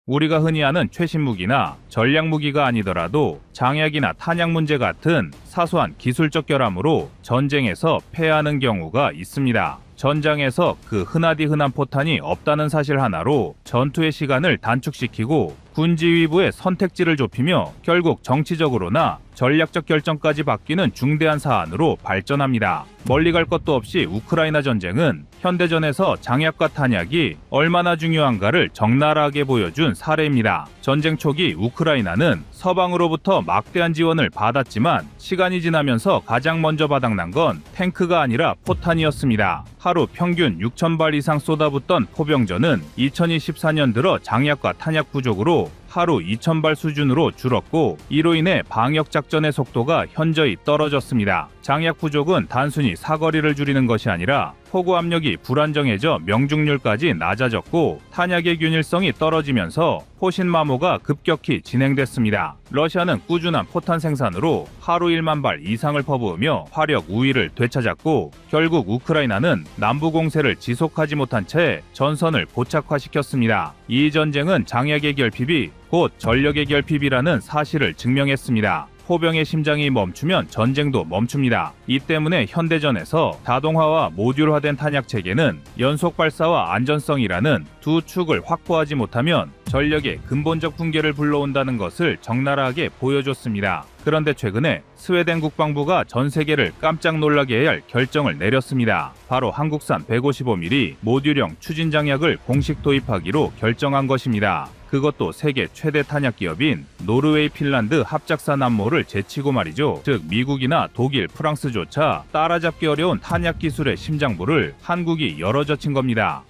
우리가 흔히 아는 최신 무기나 전략 무기가 아니더라도 장약이나 탄약 문제 같은 사소한 기술적 결함으로 전쟁에서 패하는 경우가 있습니다. 전장에서 그 흔한 포탄이 없다는 사실 하나로 전투의 시간을 단축시키고 군지휘부의 선택지를 좁히며 결국 정치적으로나 전략적 결정까지 바뀌는 중대한 사안으로 발전합니다. 멀리 갈 것도 없이 우크라이나 전쟁은 현대전에서 장약과 탄약이 얼마나 중요한가를 적나라하게 보여준 사례입니다. 전쟁 초기 우크라이나는 서방으로부터 막대한 지원을 받았지만 시간이 지나면서 가장 먼저 바닥난 건 탱크가 아니라 포탄이었습니다. 하루 평균 6,000발 이상 쏟아붓던 포병전은 2024년 들어 장약과 탄약 부족으로 하루 2,000발 수준으로 줄었고 이로 인해 방역작전의 속도가 현저히 떨어졌습니다. 장약 부족은 단순히 사거리를 줄이는 것이 아니라 포구 압력이 불안정해져 명중률까지 낮아졌고 탄약의 균일성이 떨어지면서 포신 마모가 급격히 진행됐습니다. 러시아는 꾸준한 포탄 생산으로 하루 1만 발 이상을 퍼부으며 화력 우위를 되찾았고 결국 우크라이나는 남부 공세를 지속하지 못한 채 전선을 고착화시켰습니다. 이 전쟁은 장약의 결핍이 곧 전력의 결핍이라는 사실을 증명했습니다. 포병의 심장이 멈추면 전쟁도 멈춥니다. 이 때문에 현대전에서 자동화와 모듈화된 탄약 체계는 연속 발사와 안전성이라는 두 축을 확보하지 못하면 전력의 근본적 붕괴를 불러온다는 것을 적나라하게 보여줬습니다. 그런데 최근에 스웨덴 국방부가 전 세계를 깜짝 놀라게 할 결정을 내렸습니다. 바로 한국산 155mm 모듈형 추진 장약을 공식 도입하기로 결정한 것입니다. 그것도 세계 최대 탄약 기업인 노르웨이, 핀란드 합작사 남모를 제치고 말이죠. 즉 미국이나 독일, 프랑스조차 따라잡기 어려운 탄약 기술의 심장부를 한국이 열어젖힌 겁니다.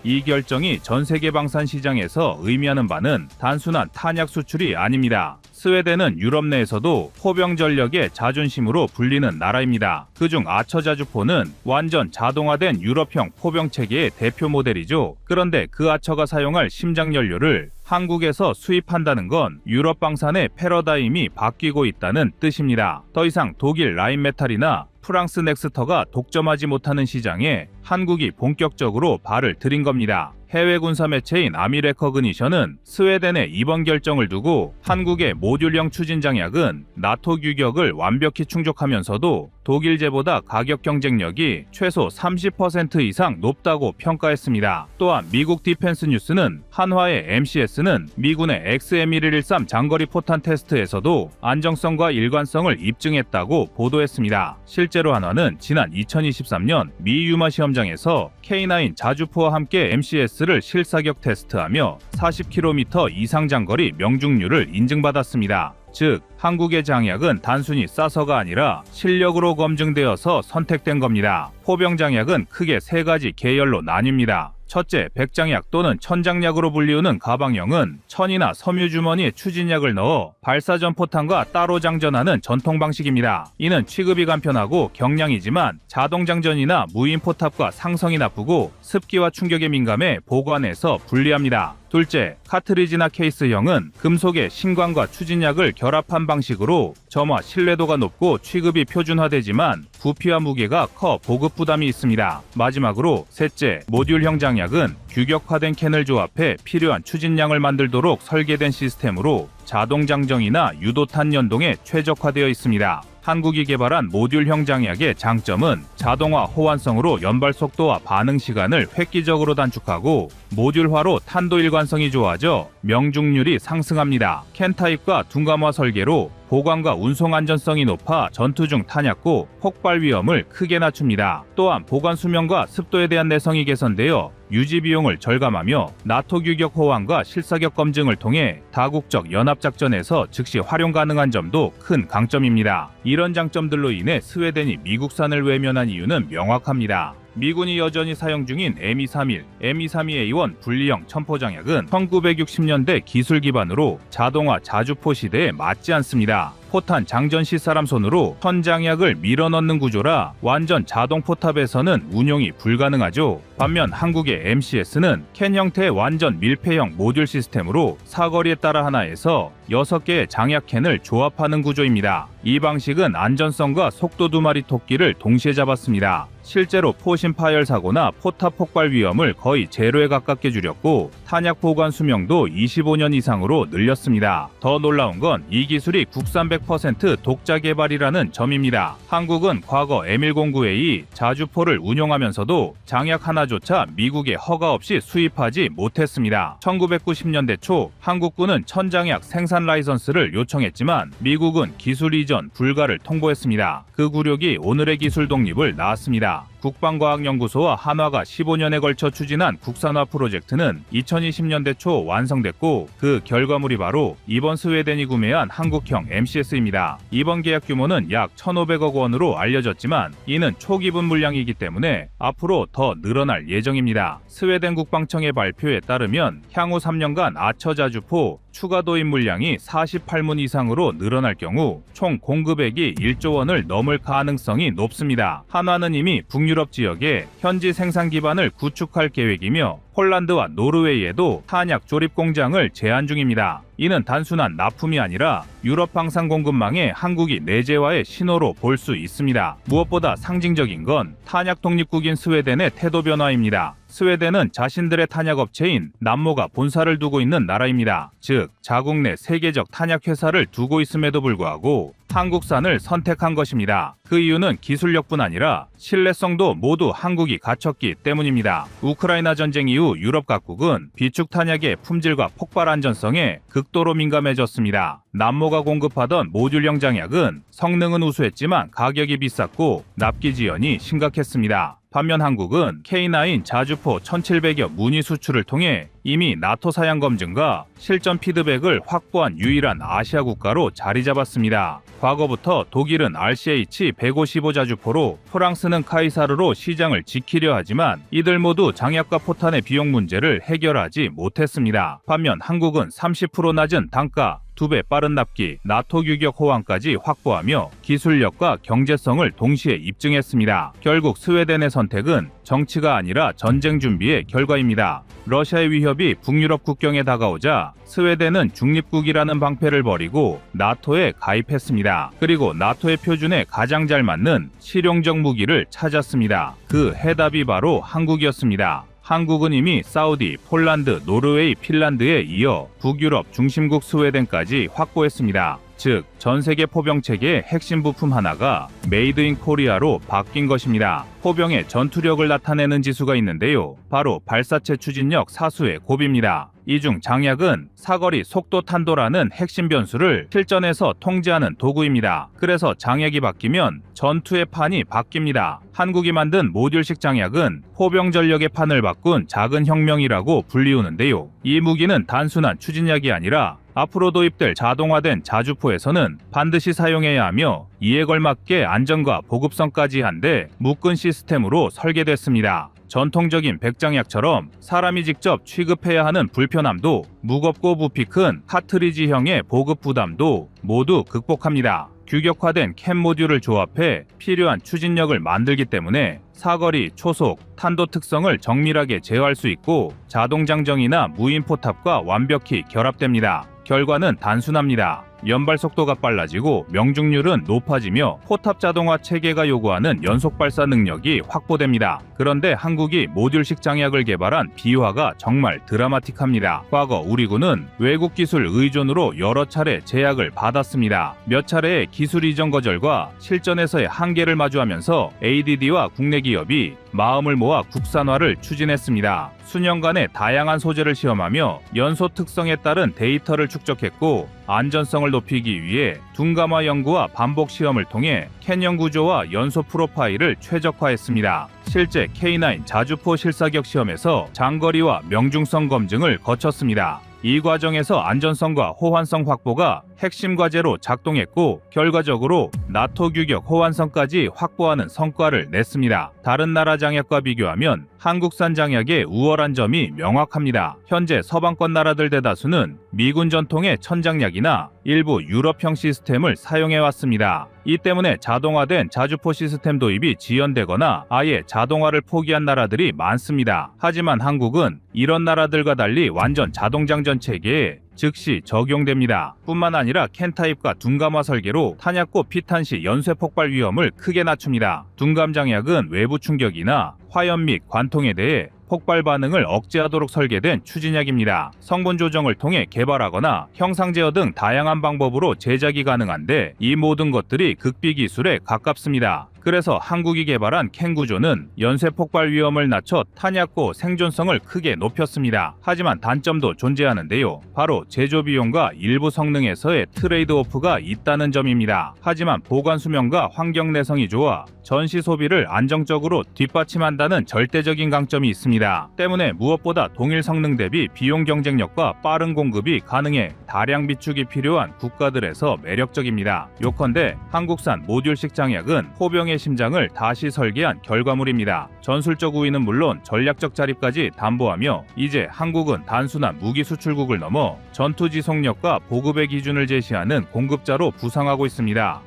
이 결정이 전 세계 방산 시장에서 의미하는 바는 단순한 탄약 수출이 아닙니다. 스웨덴은 유럽 내에서도 포병 전력의 자존심으로 불리는 나라입니다. 그중 아처자주포는 완전 자동화된 유럽형 포병 체계의 대표 모델이죠. 그런데 그 아처가 사용할 심장 연료를 한국에서 수입한다는 건 유럽 방산의 패러다임이 바뀌고 있다는 뜻입니다. 더 이상 독일 라인메탈이나 프랑스 넥스터가 독점하지 못하는 시장에 한국이 본격적으로 발을 들인 겁니다. 해외 군사 매체인 아미레커그니션은 스웨덴의 이번 결정을 두고 한국의 모듈형 추진 장약은 나토 규격을 완벽히 충족하면서도 독일제보다 가격 경쟁력이 최소 30% 이상 높다고 평가했습니다. 또한 미국 디펜스 뉴스는 한화의 MCS는 미군의 XM1113 장거리 포탄 테스트에서도 안정성과 일관성을 입증했다고 보도했습니다. 실제로 한화는 지난 2023년 미 유마 시험장에서 K9 자주포와 함께 MCS를 실사격 테스트하며 40km 이상 장거리 명중률을 인증받았습니다. 즉, 한국의 장약은 단순히 싸서가 아니라 실력으로 검증되어서 선택된 겁니다. 포병 장약은 크게 세 가지 계열로 나뉩니다. 첫째, 백장약 또는 천장약으로 불리우는 가방형은 천이나 섬유주머니에 추진약을 넣어 발사전 포탄과 따로 장전하는 전통 방식입니다. 이는 취급이 간편하고 경량이지만 자동장전이나 무인 포탑과 상성이 나쁘고 습기와 충격에 민감해 보관에서 불리합니다. 둘째, 카트리지나 케이스형은 금속의 신관과 추진약을 결합한 방식으로 점화 신뢰도가 높고 취급이 표준화되지만 부피와 무게가 커 보급 부담이 있습니다. 마지막으로 셋째, 모듈형 장약은 규격화된 캔을 조합해 필요한 추진량을 만들도록 설계된 시스템으로 자동장정이나 유도탄 연동에 최적화되어 있습니다. 한국이 개발한 모듈형 장약의 장점은 자동화 호환성으로 연발 속도와 반응 시간을 획기적으로 단축하고 모듈화로 탄도 일관성이 좋아져 명중률이 상승합니다. 캔 타입과 둔감화 설계로 보관과 운송 안전성이 높아 전투 중 탄약고 폭발 위험을 크게 낮춥니다. 또한 보관 수명과 습도에 대한 내성이 개선되어 유지 비용을 절감하며 나토 규격 호환과 실사격 검증을 통해 다국적 연합작전에서 즉시 활용 가능한 점도 큰 강점입니다. 이런 장점들로 인해 스웨덴이 미국산을 외면한 이유는 명확합니다. 미군이 여전히 사용 중인 M231, M232A1 분리형 첨포장약은 1960년대 기술 기반으로 자동화 자주포 시대에 맞지 않습니다. 포탄 장전 시 사람 손으로 천장약을 밀어넣는 구조라 완전 자동 포탑에서는 운용이 불가능하죠. 반면 한국의 MCS는 캔 형태의 완전 밀폐형 모듈 시스템으로 사거리에 따라 하나에서 6개의 장약캔을 조합하는 구조입니다. 이 방식은 안전성과 속도 2마리 토끼를 동시에 잡았습니다. 실제로 포신 파열 사고나 포탑 폭발 위험을 거의 제로에 가깝게 줄였고 탄약 보관 수명도 25년 이상으로 늘렸습니다. 더 놀라운 건 이 기술이 국산 100% 독자 개발이라는 점입니다. 한국은 과거 M109A 자주포를 운용하면서도 장약 하나조차 미국에 허가 없이 수입하지 못했습니다. 1990년대 초 한국군은 천장약 생산 라이선스를 요청했지만 미국은 기술 이전 불가를 통보했습니다. 그 굴욕이 오늘의 기술 독립을 낳았습니다. 국방과학연구소와 한화가 15년에 걸쳐 추진한 국산화 프로젝트는 2020년대 초 완성됐고 그 결과물이 바로 이번 스웨덴이 구매한 한국형 MCS입니다. 이번 계약 규모는 약 1,500억 원으로 알려졌지만 이는 초기분 물량이기 때문에 앞으로 더 늘어날 예정입니다. 스웨덴 국방청의 발표에 따르면 향후 3년간 아처자주포 추가 도입 물량이 48문 이상으로 늘어날 경우 총 공급액이 1조 원을 넘을 가능성이 높습니다. 한화는 이미 북유럽 지역에 현지 생산 기반을 구축할 계획이며 폴란드와 노르웨이에도 탄약 조립 공장을 제한 중입니다. 이는 단순한 납품이 아니라 유럽 방산 공급망에 한국이 내재화의 신호로 볼 수 있습니다. 무엇보다 상징적인 건 탄약 독립국인 스웨덴의 태도 변화입니다. 스웨덴은 자신들의 탄약 업체인 남모가 본사를 두고 있는 나라입니다. 즉, 자국 내 세계적 탄약 회사를 두고 있음에도 불구하고 한국산을 선택한 것입니다. 그 이유는 기술력뿐 아니라 신뢰성도 모두 한국이 갖췄기 때문입니다. 우크라이나 전쟁 이후 유럽 각국은 비축 탄약의 품질과 폭발 안전성에 극도로 민감해졌습니다. 남모가 공급하던 모듈형 장약은 성능은 우수했지만 가격이 비쌌고 납기 지연이 심각했습니다. 반면 한국은 K9 자주포 1700여 문의 수출을 통해 이미 나토 사양 검증과 실전 피드백을 확보한 유일한 아시아 국가로 자리 잡았습니다. 과거부터 독일은 RCH-155 자주포로 프랑스는 카이사르로 시장을 지키려 하지만 이들 모두 장약과 포탄의 비용 문제를 해결하지 못했습니다. 반면 한국은 30% 낮은 단가, 2배 빠른 납기, 나토 규격 호환까지 확보하며 기술력과 경제성을 동시에 입증했습니다. 결국 스웨덴의 선택은 정치가 아니라 전쟁 준비의 결과입니다. 러시아의 위협이 북유럽 국경에 다가오자 스웨덴은 중립국이라는 방패를 버리고 나토에 가입했습니다. 그리고 나토의 표준에 가장 잘 맞는 실용적 무기를 찾았습니다. 그 해답이 바로 한국이었습니다. 한국은 이미 사우디, 폴란드, 노르웨이, 핀란드에 이어 북유럽 중심국 스웨덴까지 확보했습니다. 즉, 전세계 포병 체계의 핵심 부품 하나가 메이드 인 코리아로 바뀐 것입니다. 포병의 전투력을 나타내는 지수가 있는데요. 바로 발사체 추진력 사수의 곱입니다. 이 중 장약은 사거리 속도 탄도라는 핵심 변수를 실전에서 통제하는 도구입니다. 그래서 장약이 바뀌면 전투의 판이 바뀝니다. 한국이 만든 모듈식 장약은 포병 전력의 판을 바꾼 작은 혁명이라고 불리우는데요. 이 무기는 단순한 추진약이 아니라 앞으로 도입될 자동화된 자주포에서는 반드시 사용해야 하며 이에 걸맞게 안전과 보급성까지 한데 묶은 시스템으로 설계됐습니다. 전통적인 백장약처럼 사람이 직접 취급해야 하는 불편함도 무겁고 부피 큰 카트리지형의 보급 부담도 모두 극복합니다. 규격화된 캔 모듈을 조합해 필요한 추진력을 만들기 때문에 사거리, 초속, 탄도 특성을 정밀하게 제어할 수 있고 자동 장정이나 무인 포탑과 완벽히 결합됩니다. 결과는 단순합니다. 연발 속도가 빨라지고 명중률은 높아지며 포탑 자동화 체계가 요구하는 연속 발사 능력이 확보됩니다. 그런데 한국이 모듈식 장약을 개발한 비화가 정말 드라마틱합니다. 과거 우리 군은 외국 기술 의존으로 여러 차례 제약을 받았습니다. 몇 차례의 기술 이전 거절과 실전에서의 한계를 마주하면서 ADD와 국내 기업이 마음을 모아 국산화를 추진했습니다. 수년간의 다양한 소재를 시험하며 연소 특성에 따른 데이터를 축적했고 안전성을 높이기 위해 둔감화 연구와 반복 시험을 통해 캐년 구조와 연소 프로파일을 최적화했습니다. 실제 K9 자주포 실사격 시험에서 장거리와 명중성 검증을 거쳤습니다. 이 과정에서 안전성과 호환성 확보가 핵심 과제로 작동했고 결과적으로 나토 규격 호환성까지 확보하는 성과를 냈습니다. 다른 나라 장약과 비교하면 한국산 장약의 우월한 점이 명확합니다. 현재 서방권 나라들 대다수는 미군 전통의 천장약이나 일부 유럽형 시스템을 사용해왔습니다. 이 때문에 자동화된 자주포 시스템 도입이 지연되거나 아예 자동화를 포기한 나라들이 많습니다. 하지만 한국은 이런 나라들과 달리 완전 자동장전 체계에 즉시 적용됩니다. 뿐만 아니라 캔 타입과 둔감화 설계로 탄약고 피탄 시 연쇄 폭발 위험을 크게 낮춥니다. 둔감 장약은 외부 충격이나 화염 및 관통에 대해 폭발 반응을 억제하도록 설계된 추진약입니다. 성분 조정을 통해 개발하거나 형상 제어 등 다양한 방법으로 제작이 가능한데 이 모든 것들이 극비 기술에 가깝습니다. 그래서 한국이 개발한 캔 구조는 연쇄 폭발 위험을 낮춰 탄약고 생존성을 크게 높였습니다. 하지만 단점도 존재하는데요. 바로 제조 비용과 일부 성능에서의 트레이드오프가 있다는 점입니다. 하지만 보관 수명과 환경 내성이 좋아 전시 소비를 안정적으로 뒷받침한다는 절대적인 강점이 있습니다. 때문에 무엇보다 동일 성능 대비 비용 경쟁력과 빠른 공급이 가능해 다량 비축이 필요한 국가들에서 매력적입니다. 요컨대 한국산 모듈식 장약은 포병의 심장을 다시 설계한 결과물입니다. 전술적 우위는 물론 전략적 자립까지 담보하며 이제 한국은 단순한 무기 수출국을 넘어 전투 지속력과 보급의 기준을 제시하는 공급자로 부상하고 있습니다.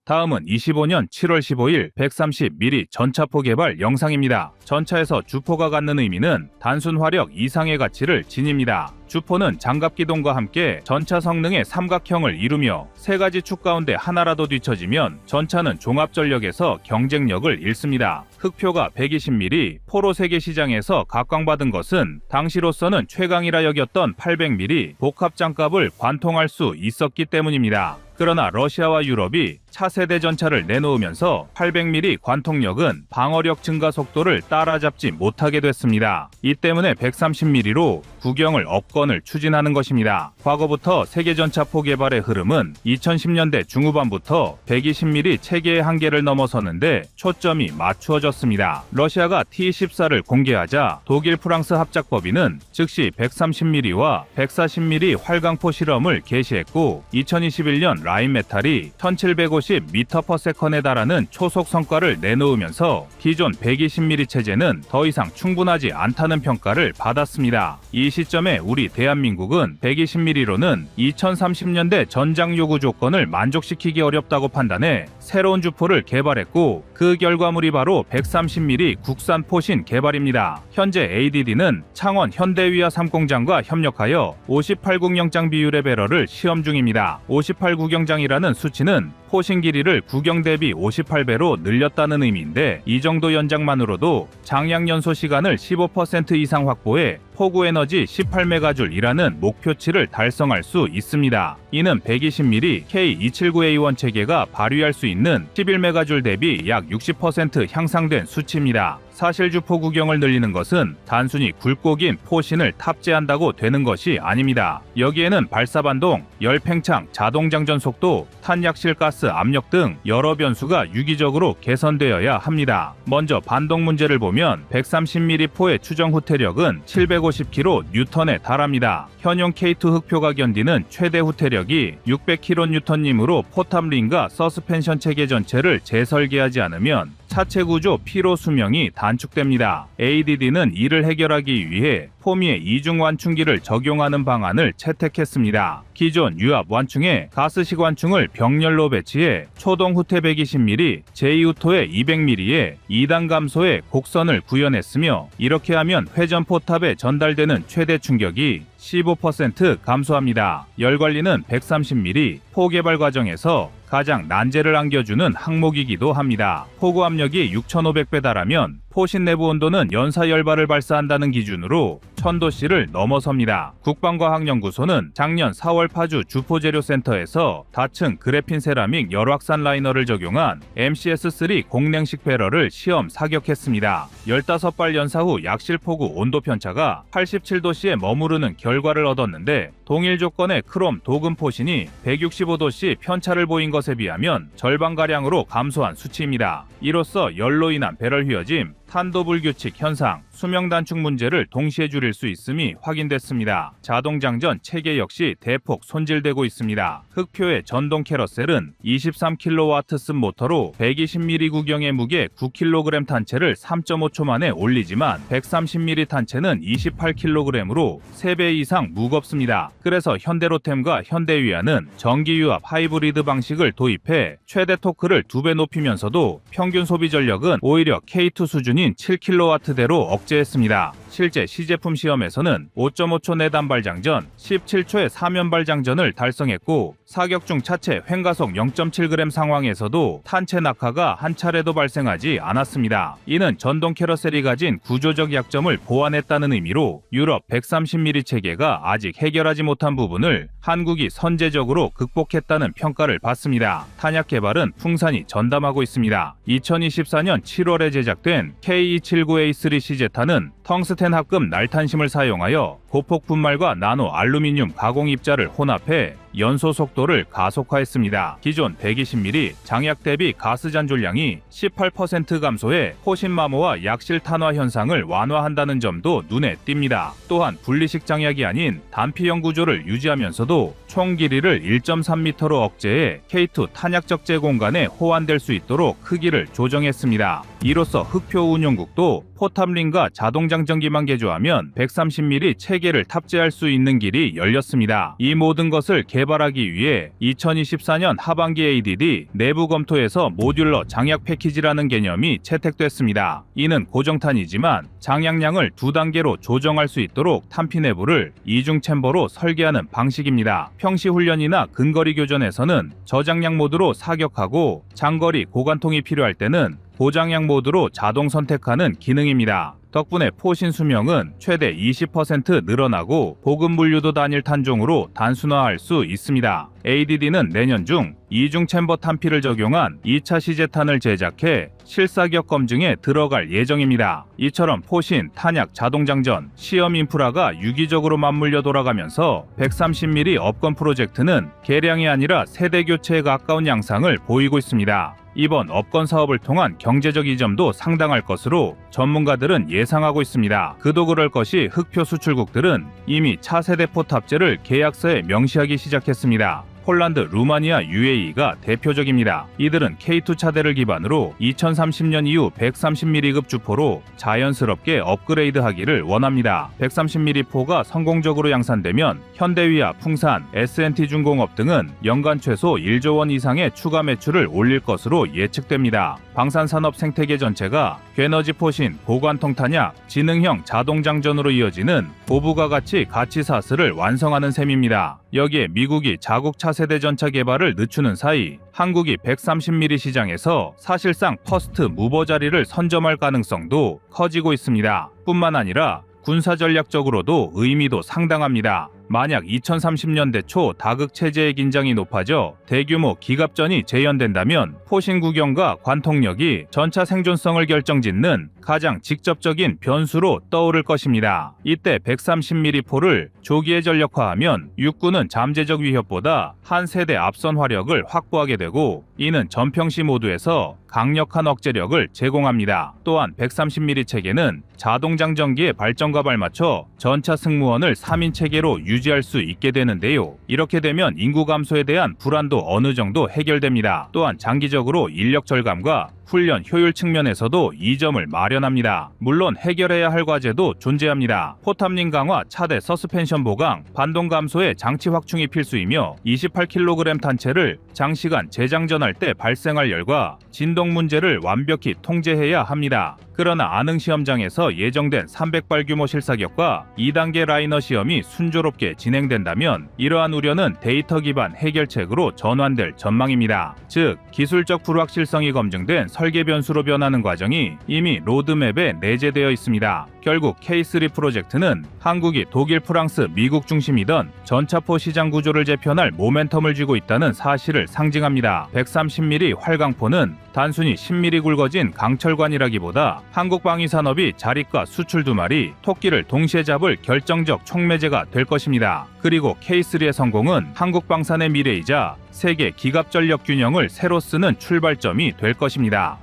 다음은 25년 7월 15일 130mm 전차포 개발 영상입니다. 전차에서 주포가 갖는 의미는 단순 화력 이상의 가치를 지닙니다. 주포는 장갑 기동과 함께 전차 성능의 삼각형을 이루며 세 가지 축 가운데 하나라도 뒤처지면 전차는 종합 전력에서 경쟁력을 잃습니다. 흑표가 120mm, 포로 세계 시장에서 각광받은 것은 당시로서는 최강이라 여겼던 800mm 복합 장갑을 관통할 수 있었기 때문입니다. 그러나 러시아와 유럽이 차세대 전차를 내놓으면서 800mm 관통력은 방어력 증가 속도를 따라잡지 못하게 됐습니다. 이 때문에 130mm로 구경을 업건을 추진하는 것입니다. 과거부터 세계 전차포 개발의 흐름은 2010년대 중후반부터 120mm 체계의 한계를 넘어섰는데 초점이 맞추어졌습니다. 러시아가 T-14를 공개하자 독일 프랑스 합작법인은 즉시 130mm와 140mm 활강포 실험을 개시했고 2021년 라인메탈이 1750m/s에 달하는 초속 성과를 내놓으면서 기존 120mm 체제는 더 이상 충분하지 않다는 평가를 받았습니다. 이 시점에 우리 대한민국은 120mm로는 2030년대 전장 요구 조건을 만족시키기 어렵다고 판단해 새로운 주포를 개발했고 그 결과물이 바로 130mm 국산 포신 개발입니다. 현재 ADD는 창원 현대위아 3공장과 협력하여 58국영장 비율의 배럴을 시험 중입니다. 58국영장이라는 수치는 포신 길이를 구경 대비 58배로 늘렸다는 의미인데 이 정도 연장만으로도 장약 연소 시간을 15% 이상 확보해 포구 에너지 18메가줄이라는 목표치를 달성할 수 있습니다. 이는 120mm K279A1 체계가 발휘할 수 있는 11메가줄 대비 약 60% 향상된 수치입니다. 사실 주포 구경을 늘리는 것은 단순히 굵고 긴 포신을 탑재한다고 되는 것이 아닙니다. 여기에는 발사반동, 열팽창, 자동장전 속도, 탄약실 가스 압력 등 여러 변수가 유기적으로 개선되어야 합니다. 먼저 반동 문제를 보면 130mm 포의 추정 후퇴력은 750kN에 달합니다. 현용 K2 흑표가 견디는 최대 후퇴력이 600kN이므로 포탑링과 서스펜션 체계 전체를 재설계하지 않으면 차체 구조 피로 수명이 단축됩니다. ADD는 이를 해결하기 위해 포미의 이중 완충기를 적용하는 방안을 채택했습니다. 기존 유압 완충에 가스식 완충을 병렬로 배치해 초동 후퇴 120mm, 제2후토의 200mm에 2단 감소의 곡선을 구현했으며 이렇게 하면 회전 포탑에 전달되는 최대 충격이 15% 감소합니다. 열 관리는 130mm, 포 개발 과정에서 가장 난제를 안겨주는 항목이기도 합니다. 포구 압력이 6,500배 달하면 포신 내부 온도는 연사 열발을 발사한다는 기준으로 1000도씨를 넘어섭니다. 국방과학연구소는 작년 4월 파주 주포재료센터에서 다층 그래핀 세라믹 열확산 라이너를 적용한 MCS3 공냉식 배럴을 시험 사격했습니다. 15발 연사 후 약실 포구 온도 편차가 87도씨에 머무르는 결과를 얻었는데 동일 조건의 크롬 도금 포신이 165도씨 편차를 보인 것에 비하면 절반가량으로 감소한 수치입니다. 이로써 열로 인한 배럴 휘어짐, 탄도 불규칙 현상, 수명 단축 문제를 동시에 줄일 수 있음이 확인됐습니다. 자동장전 체계 역시 대폭 손질되고 있습니다. 흑표의 전동 캐러셀은 23kW 쓴 모터로 120mm 구경의 무게 9kg 탄체를 3.5초 만에 올리지만 130mm 탄체는 28kg으로 3배 이상 무겁습니다. 그래서 현대로템과 현대위아는 전기유압 하이브리드 방식을 도입해 최대 토크를 2배 높이면서도 평균 소비 전력은 오히려 K2 수준인 7kW대로 억제했습니다. 실제 시제품 시험에서는 5.5초 내단발 장전, 17초의 사면발 장전을 달성했고 사격 중 차체 횡가속 0.7g 상황에서도 탄체 낙하가 한 차례도 발생하지 않았습니다. 이는 전동 캐러셀이 가진 구조적 약점을 보완했다는 의미로 유럽 130mm 체계가 아직 해결하지 못한 부분을 한국이 선제적으로 극복했다는 평가를 받습니다. 탄약 개발은 풍산이 전담하고 있습니다. 2024년 7월에 제작된 K279A3 시제탄은 텅스텐 합금 날탄심을 사용하여 고폭 분말과 나노 알루미늄 가공 입자를 혼합해 연소 속도를 가속화했습니다. 기존 120mm 장약 대비 가스 잔존량이 18% 감소해 호신마모와 약실 탄화 현상을 완화한다는 점도 눈에 띕니다. 또한 분리식 장약이 아닌 단피형 구조를 유지하면서도 총 길이를 1.3m로 억제해 K2 탄약 적재 공간에 호환될 수 있도록 크기를 조정했습니다. 이로써 흑표 운용국도 포탑링과 자동장전기만 개조하면 130mm 체계를 탑재할 수 있는 길이 열렸습니다. 이 모든 것을 개발하기 위해 2024년 하반기 ADD 내부 검토에서 모듈러 장약 패키지라는 개념이 채택됐습니다. 이는 고정탄이지만 장약량을 2단계로 조정할 수 있도록 탄피 내부를 이중 챔버로 설계하는 방식입니다. 평시 훈련이나 근거리 교전에서는 저장량 모드로 사격하고 장거리 고관통이 필요할 때는 고장량 모드로 자동 선택하는 기능입니다. 덕분에 포신 수명은 최대 20% 늘어나고 보급 물류도 단일 탄종으로 단순화할 수 있습니다. ADD는 내년 중 이중 챔버 탄피를 적용한 2차 시제탄을 제작해 실사격 검증에 들어갈 예정입니다. 이처럼 포신, 탄약, 자동장전, 시험 인프라가 유기적으로 맞물려 돌아가면서 130mm 업건 프로젝트는 개량이 아니라 세대 교체에 가까운 양상을 보이고 있습니다. 이번 업건 사업을 통한 경제적 이점도 상당할 것으로 전문가들은 예상하고 있습니다. 그도 그럴 것이 흑표 수출국들은 이미 차세대포 탑재를 계약서에 명시하기 시작했습니다. 폴란드, 루마니아, UAE가 대표적입니다. 이들은 K2 차대를 기반으로 2030년 이후 130mm급 주포로 자연스럽게 업그레이드하기를 원합니다. 130mm 포가 성공적으로 양산되면 현대위아, 풍산, S&T중공업 등은 연간 최소 1조 원 이상의 추가 매출을 올릴 것으로 예측됩니다. 방산산업 생태계 전체가 괴너지 포신, 고관통 탄약, 지능형 자동장전으로 이어지는 고부가 가치 가치사슬을 완성하는 셈입니다. 여기에 미국이 자국 차세대 전차 개발을 늦추는 사이 한국이 130mm 시장에서 사실상 퍼스트 무버 자리를 선점할 가능성도 커지고 있습니다. 뿐만 아니라 군사전략적으로도 의미도 상당합니다. 만약 2030년대 초 다극 체제의 긴장이 높아져 대규모 기갑전이 재현된다면 포신 구경과 관통력이 전차 생존성을 결정짓는 가장 직접적인 변수로 떠오를 것입니다. 이때 130mm 포를 조기에 전력화하면 육군은 잠재적 위협보다 한 세대 앞선 화력을 확보하게 되고 이는 전평시 모두에서 강력한 억제력을 제공합니다. 또한 130mm 체계는 자동장전기의 발전과 발맞춰 전차 승무원을 3인 체계로 유지할 수 있게 되는데요. 이렇게 되면 인구 감소에 대한 불안도 어느 정도 해결됩니다. 또한 장기적으로 인력 절감과 훈련 효율 측면에서도 이점을 마련합니다. 물론 해결해야 할 과제도 존재합니다. 포탑링 강화, 차대 서스펜션 보강, 반동 감소의 장치 확충이 필수이며 28kg 탄체를 장시간 재장전할 때 발생할 열과 진동 문제를 완벽히 통제해야 합니다. 그러나 아능 시험장에서 예정된 300발 규모 실사격과 2단계 라이너 시험이 순조롭게 진행된다면 이러한 우려는 데이터 기반 해결책으로 전환될 전망입니다. 즉, 기술적 불확실성이 검증된 설계 변수로 변하는 과정이 이미 로드맵에 내재되어 있습니다. 결국 K3 프로젝트는 한국이 독일, 프랑스, 미국 중심이던 전차포 시장 구조를 재편할 모멘텀을 쥐고 있다는 사실을 상징합니다. 130mm 활강포는 단순히 10mm 굵어진 강철관이라기보다 한국 방위산업이 자립과 수출 두 마리, 토끼를 동시에 잡을 결정적 촉매제가 될 것입니다. 그리고 K3의 성공은 한국 방산의 미래이자 세계 기갑전력 균형을 새로 쓰는 출발점이 될 것입니다.